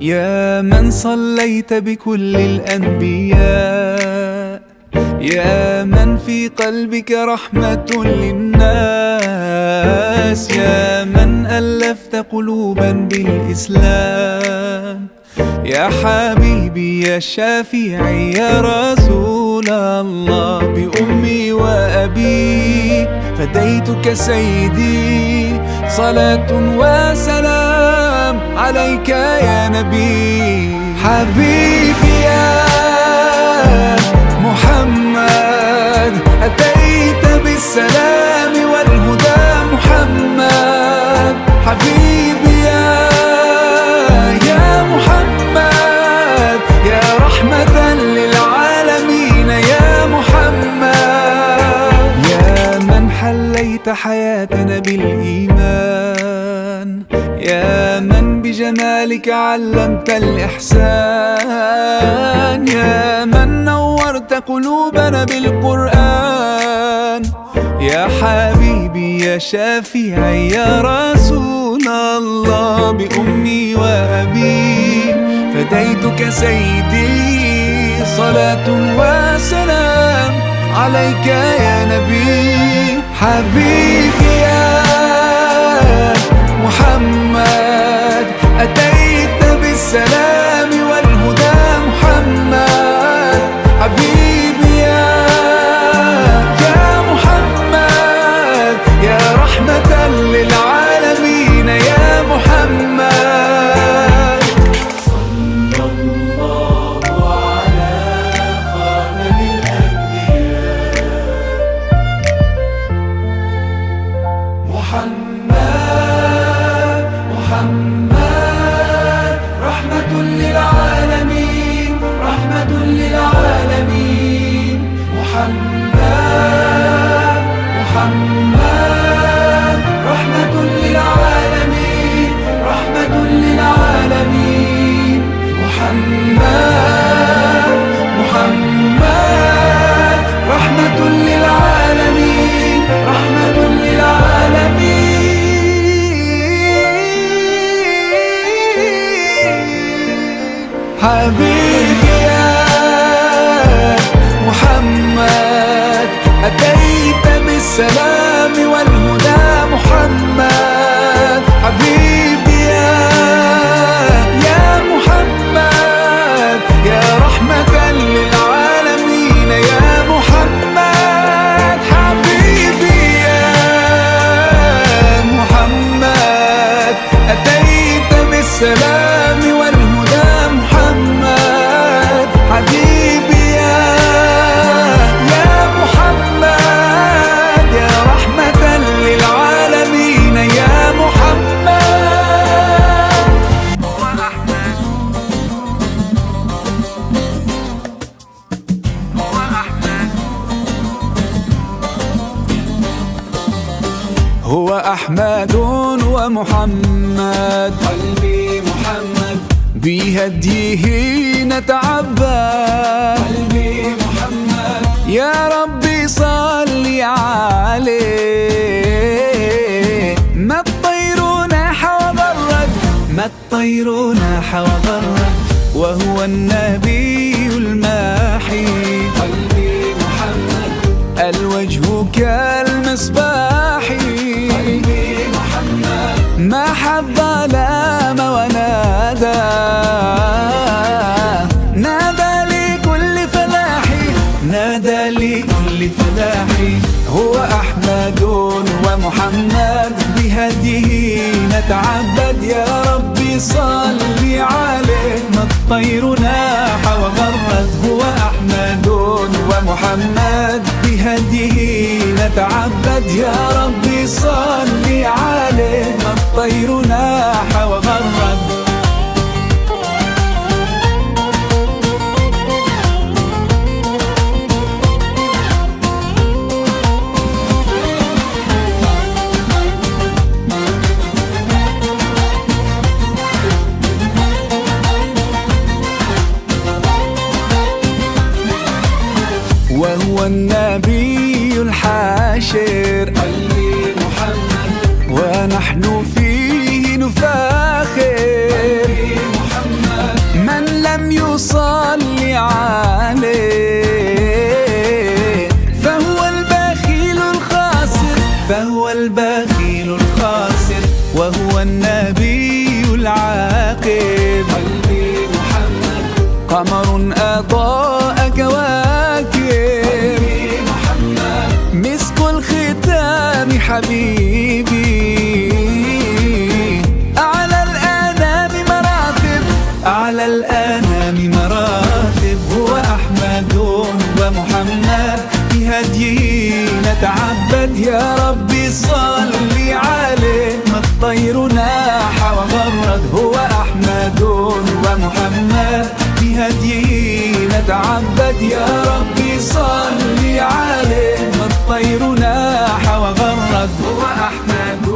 يا من صليت بكل الأنبياء، يا من في قلبك رحمة للناس، يا من ألفت قلوبا بالإسلام، يا حبيبي يا شافعي يا رسول الله، بأمي وأبي فديتك سيدي، صلاة وسلام عليك يا نبي. حبيبي يا محمد أتيت بالسلام والهدى محمد، حبيبي يا محمد يا رحمة للعالمين يا محمد، يا من حليت حياتنا بالإيمان، يا من بجمالك علمت الإحسان، يا من نورت قلوبنا بالقرآن، يا حبيبي يا شافعي يا رسول الله، بأمي وأبي فديتك سيدي، صلاة وسلام عليك يا نبي. حبيبي يا محمد أتيت بالسلام والهدى محمد، حبيبي يا محمد يا رحمة للعالمين يا محمد. صلى الله على خاتم الأنبياء محمد، محمد رحمة للعالمين، رحمة للعالمين محمد، محمد رحمة للعالمين، رحمة للعالمين محمد، محمد رحمة للعالمين، رحمة للعالمين. حبيبي يا محمد أتيت بالسلام والهدى محمد، حبيبي يا محمد يا رحمة للعالمين يا محمد، حبيبي يا محمد أتيت بالسلام والهدى محمد، حبيبي يا محمد يا رحمة للعالمين يا محمد. هو أحمد ومحمد، قلبي محمد بهديه نتعبد، قلبي محمد يا ربي صلي عليه، ما الطير ناح وغرد، ما الطير ناح وغرد، وهو النبي الماحي، قلبي محمد الوجه كالمصباح، قلبي محمد ما حب ظلام ونادى، نادى لكل فلاحي، نادى لكل فلاحي، هو أحمد ومحمد بهديه نتعبد، يا ربي صلي عليه، ما الطير ناح وغرد، هو أحمد ومحمد بهديه نتعبد، يا ربي صلي عليه، ما الطير ناح وغرد. وهو النبي الحاشر، قلبي محمد ونحن فيه نفاخر، حبيبي. أعلى الأنام مراتب، أعلى الأنام مراتب، هو أحمد ومحمد بهديه نتعبد. يا ربي صلي عليه، ما الطير ناح وغرد، هو أحمد ومحمد بهديه نتعبد. يا ربي صلي عليه، ما الطير ناح وغرد، هو أحمد